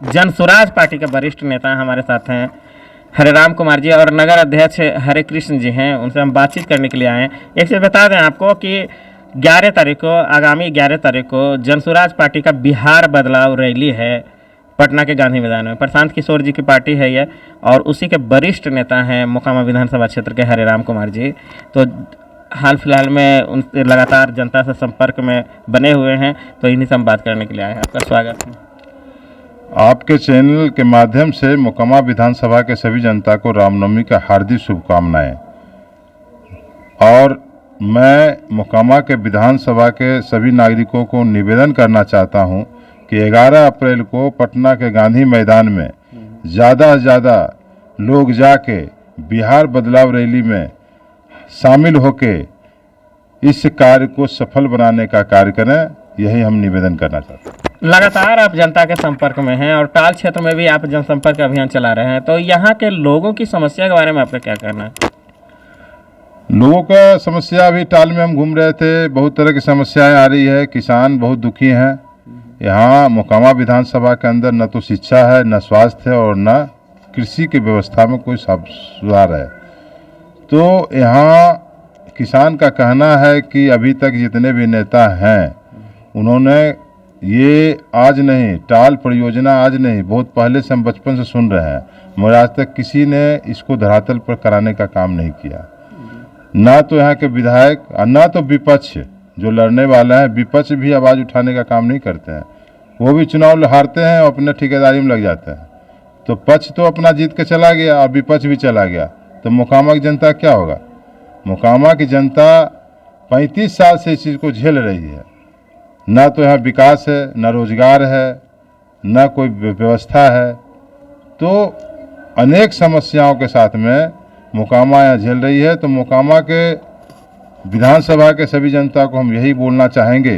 Jan Suraaj party के वरिष्ठ नेता हमारे साथ हैं हरिराम कुमार जी और नगर अध्यक्ष हरे कृष्ण जी हैं। उनसे हम बातचीत करने के लिए आए हैं। एक चीज़ बता दें आपको कि 11 तारीख को, आगामी 11 तारीख को जनसुराज पार्टी का बिहार बदलाव रैली है पटना के गांधी मैदान में। प्रशांत किशोर जी की पार्टी है ये, और उसी के वरिष्ठ नेता हैं मोकामा विधानसभा क्षेत्र के हरिराम कुमार जी। तो हाल फिलहाल में उनसे लगातार जनता से संपर्क में बने हुए हैं, तो इन्हीं से हम बात करने के लिए आए हैं। आपका स्वागत है। आपके चैनल के माध्यम से मोकामा विधानसभा के सभी जनता को रामनवमी का हार्दिक शुभकामनाएं। और मैं मोकामा के विधानसभा के सभी नागरिकों को निवेदन करना चाहता हूं कि 11 अप्रैल को पटना के गांधी मैदान में ज़्यादा से ज़्यादा लोग जाके बिहार बदलाव रैली में शामिल होके इस कार्य को सफल बनाने का कार्य करें, यही हम निवेदन करना चाहते हैं। लगातार आप जनता के संपर्क में हैं और टाल क्षेत्र में भी आप जनसंपर्क अभियान चला रहे हैं, तो यहाँ के लोगों की समस्या के बारे में आपका क्या कहना है? लोगों का समस्या, अभी टाल में हम घूम रहे थे, बहुत तरह की समस्याएं आ रही है। किसान बहुत दुखी हैं। यहाँ मोकामा विधानसभा के अंदर न तो शिक्षा है, न स्वास्थ्य है और न कृषि की व्यवस्था में कोई सुधार है। तो यहाँ किसान का कहना है कि अभी तक जितने भी नेता हैं उन्होंने ये आज नहीं, टाल परियोजना आज नहीं, बहुत पहले से हम बचपन से सुन रहे हैं, मगर आज तक किसी ने इसको धरातल पर कराने का काम नहीं किया। ना तो यहाँ के विधायक और ना तो विपक्ष जो लड़ने वाला है, विपक्ष भी आवाज़ उठाने का काम नहीं करते हैं। वो भी चुनाव हारते हैं और अपने ठेकेदारी में लग जाते हैं। तो पक्ष तो अपना जीत के चला गया और विपक्ष भी चला गया, तो मोकामा की जनता क्या होगा? मोकामा की जनता 35 साल से इस चीज़ को झेल रही है। ना तो यहाँ विकास है, न रोजगार है, न कोई व्यवस्था है। तो अनेक समस्याओं के साथ में मोकामा यहाँ झेल रही है। तो मोकामा के विधानसभा के सभी जनता को हम यही बोलना चाहेंगे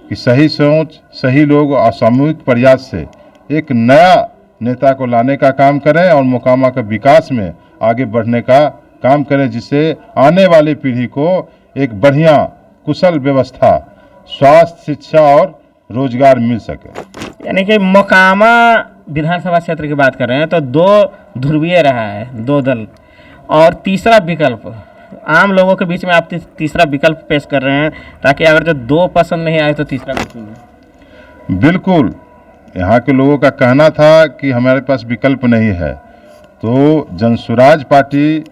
कि सही सोच, सही लोग और सामूहिक प्रयास से एक नया नेता को लाने का काम करें और मोकामा के विकास में आगे बढ़ने का काम करें, जिससे आने वाली पीढ़ी को एक बढ़िया कुशल व्यवस्था, स्वास्थ्य, शिक्षा और रोजगार मिल सके। यानी कि मोकामा विधानसभा क्षेत्र की बात कर रहे हैं तो दो ध्रुवीय रहा है, दो दल, और तीसरा विकल्प आम लोगों के बीच में आप तीसरा विकल्प पेश कर रहे हैं, ताकि अगर जो दो पसंद नहीं आए तो तीसरा विकल्प। बिल्कुल, यहाँ के लोगों का कहना था कि हमारे पास विकल्प नहीं है, तो जनसुराज पार्टी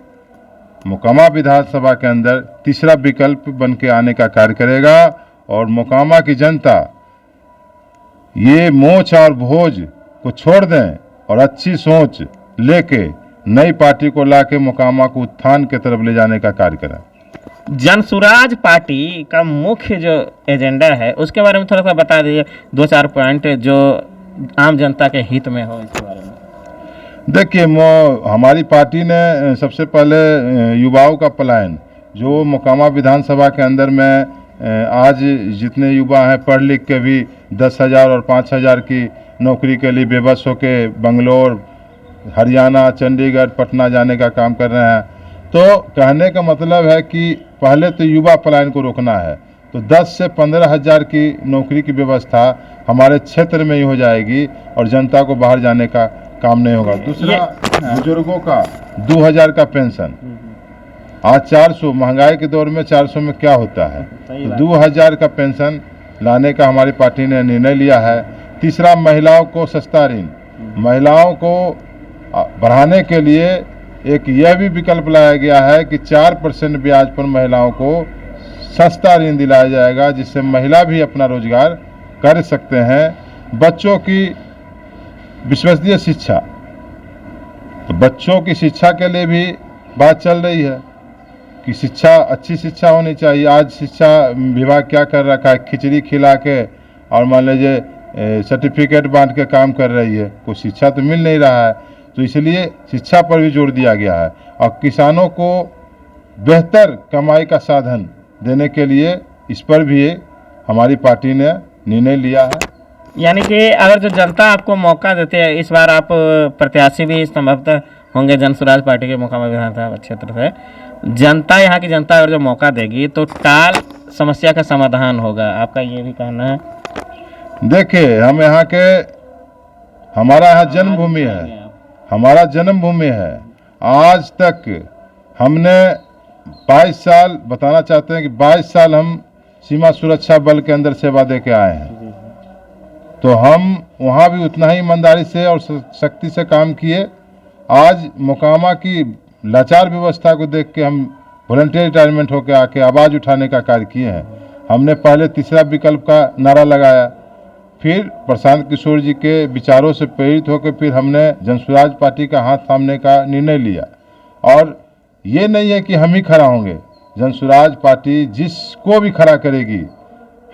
मोकामा विधानसभा के अंदर तीसरा विकल्प बन के आने का कार्य करेगा। और मोकामा की जनता ये मोच और भोज को छोड़ दें और अच्छी सोच लेके नई पार्टी को लाके मोकामा को उत्थान के तरफ ले जाने का कार्य करें। जनसुराज पार्टी का मुख्य जो एजेंडा है उसके बारे में थोड़ा सा बता दीजिए, 2-4 पॉइंट जो आम जनता के हित में हो इसके बारे में। देखिए, हमारी पार्टी ने सबसे पहले युवाओं का पलायन, जो मोकामा विधानसभा के अंदर में आज जितने युवा हैं पढ़ लिख के भी 10,000 और 5,000 की नौकरी के लिए बेबस होके बंगलोर, हरियाणा, चंडीगढ़, पटना जाने का काम कर रहे हैं। तो कहने का मतलब है कि पहले तो युवा पलायन को रोकना है, तो 10 से 15,000 की नौकरी की व्यवस्था हमारे क्षेत्र में ही हो जाएगी और जनता को बाहर जाने का काम नहीं होगा। दूसरा, बुजुर्गों का 2,000 का पेंशन, आज 400, महंगाई के दौर में 400 में क्या होता है, तो 2,000 का पेंशन लाने का हमारी पार्टी ने निर्णय लिया है। तीसरा, महिलाओं को सस्ता ऋण, महिलाओं को बढ़ाने के लिए एक यह भी विकल्प लाया गया है कि 4% ब्याज पर महिलाओं को सस्ता ऋण दिलाया जाएगा, जिससे महिला भी अपना रोजगार कर सकते हैं। बच्चों की विश्वसनीय शिक्षा, तो बच्चों की शिक्षा के लिए भी बात चल रही है कि शिक्षा, अच्छी शिक्षा होनी चाहिए। आज शिक्षा विभाग क्या कर रखा है, खिचड़ी खिला के और मान लीजिए सर्टिफिकेट बांट के काम कर रही है, कोई शिक्षा तो मिल नहीं रहा है। तो इसलिए शिक्षा पर भी जोर दिया गया है और किसानों को बेहतर कमाई का साधन देने के लिए इस पर भी हमारी पार्टी ने निर्णय लिया है। यानी कि अगर जो जनता आपको मौका देते हैं, इस बार आप प्रत्याशी भी संभवतः होंगे जनसुराज पार्टी के मोकामा विधानसभा क्षेत्र से, जनता, यहाँ की जनता अगर जो मौका देगी तो टाल समस्या का समाधान होगा, आपका ये भी कहना है? देखिए, हम यहाँ के हमारा यहाँ जन्मभूमि है, हमारा जन्मभूमि है। आज तक हमने 22 साल, बताना चाहते हैं कि 22 साल हम सीमा सुरक्षा बल के अंदर सेवा दे के आए हैं। तो हम वहाँ भी उतना ही ईमानदारी से और शक्ति से काम किए। आज मोकामा की लाचार व्यवस्था को देख के हम वॉलंटियर रिटायरमेंट होकर आके आवाज़ उठाने का कार्य किए हैं। हमने पहले तीसरा विकल्प का नारा लगाया, फिर प्रशांत किशोर जी के विचारों से प्रेरित होकर फिर हमने जनसुराज पार्टी का हाथ थामने का निर्णय लिया। और ये नहीं है कि हम ही खड़ा होंगे, जनसुराज पार्टी जिसको भी खड़ा करेगी,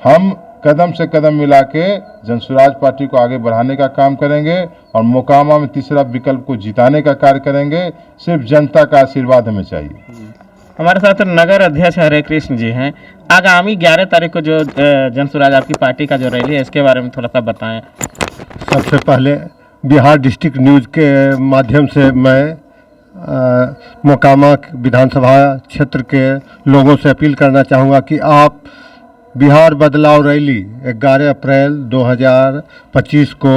हम कदम से कदम मिला के जनसुराज पार्टी को आगे बढ़ाने का काम करेंगे और मोकामा में तीसरा विकल्प को जिताने का कार्य करेंगे। सिर्फ जनता का आशीर्वाद हमें चाहिए। हमारे साथ नगर अध्यक्ष हरे कृष्ण जी हैं। आगामी 11 तारीख को जो जनसुराज आपकी पार्टी का जो रैली है, इसके बारे में थोड़ा सा बताएं। सबसे पहले बिहार डिस्ट्रिक्ट न्यूज़ के माध्यम से मैं मोकामा विधानसभा क्षेत्र के लोगों से अपील करना चाहूँगा कि आप बिहार बदलाव रैली 11 अप्रैल 2025 को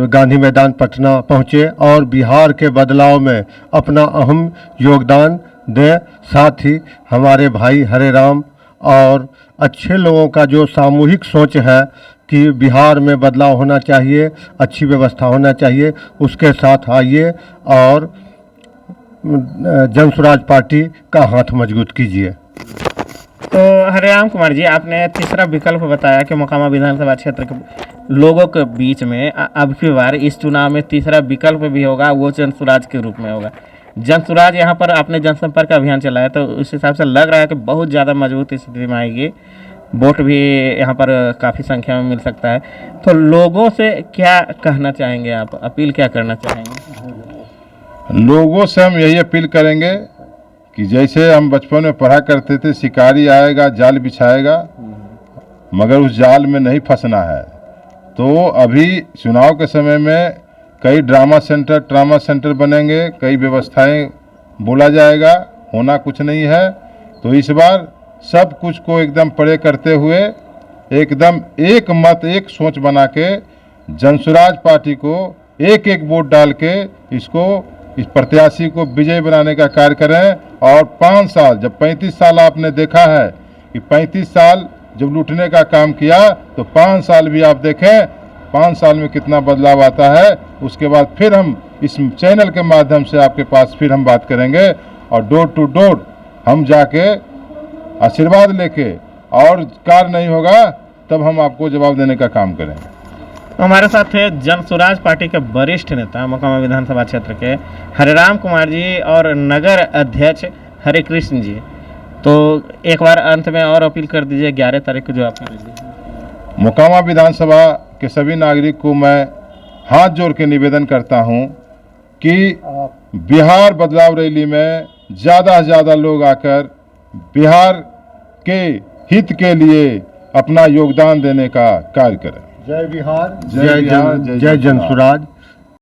गांधी मैदान पटना पहुँचे और बिहार के बदलाव में अपना अहम योगदान दें। साथ ही हमारे भाई हरे राम और अच्छे लोगों का जो सामूहिक सोच है कि बिहार में बदलाव होना चाहिए, अच्छी व्यवस्था होना चाहिए, उसके साथ आइए और जनसुराज पार्टी का हाथ मजबूत कीजिए। तो हरिराम कुमार जी, आपने तीसरा विकल्प बताया कि मोकामा विधानसभा क्षेत्र के लोगों के बीच में अब की बार इस चुनाव में तीसरा विकल्प भी होगा, वो जनसुराज के रूप में होगा। जनसुराज यहाँ पर आपने जनसंपर्क अभियान चलाया, तो उस हिसाब से लग रहा है कि बहुत ज़्यादा मजबूत स्थिति में आएगी, वोट भी यहाँ पर काफ़ी संख्या में मिल सकता है। तो लोगों से क्या कहना चाहेंगे आप, अपील क्या करना चाहेंगे? लोगों से हम यही अपील करेंगे कि जैसे हम बचपन में पढ़ा करते थे, शिकारी आएगा जाल बिछाएगा, मगर उस जाल में नहीं फंसना है। तो अभी चुनाव के समय में कई ट्रामा सेंटर बनेंगे, कई व्यवस्थाएं बोला जाएगा, होना कुछ नहीं है। तो इस बार सब कुछ को एकदम परे करते हुए एकदम एक मत एक सोच बना के जनसुराज पार्टी को एक एक वोट डाल के इस प्रत्याशी को विजयी बनाने का कार्य करें। और 5 साल, जब 35 साल आपने देखा है कि 35 साल जब लूटने का काम किया, तो 5 साल भी आप देखें 5 साल में कितना बदलाव आता है। उसके बाद फिर हम इस चैनल के माध्यम से आपके पास फिर हम बात करेंगे और डोर टू डोर हम जाके आशीर्वाद लेके, और कार्य नहीं होगा तब हम आपको जवाब देने का काम करेंगे। हमारे साथ थे जनसुराज पार्टी के वरिष्ठ नेता मोकामा विधानसभा क्षेत्र के हरिराम कुमार जी और नगर अध्यक्ष हरे कृष्ण जी। तो एक बार अंत में और अपील कर दीजिए 11 तारीख को जो आपने मोकामा विधानसभा के सभी नागरिक को मैं हाथ जोड़ के निवेदन करता हूं कि बिहार बदलाव रैली में ज़्यादा से ज़्यादा लोग आकर बिहार के हित के लिए अपना योगदान देने का कार्य करें। जय बिहार, जय बिहार, जय जनसुराज।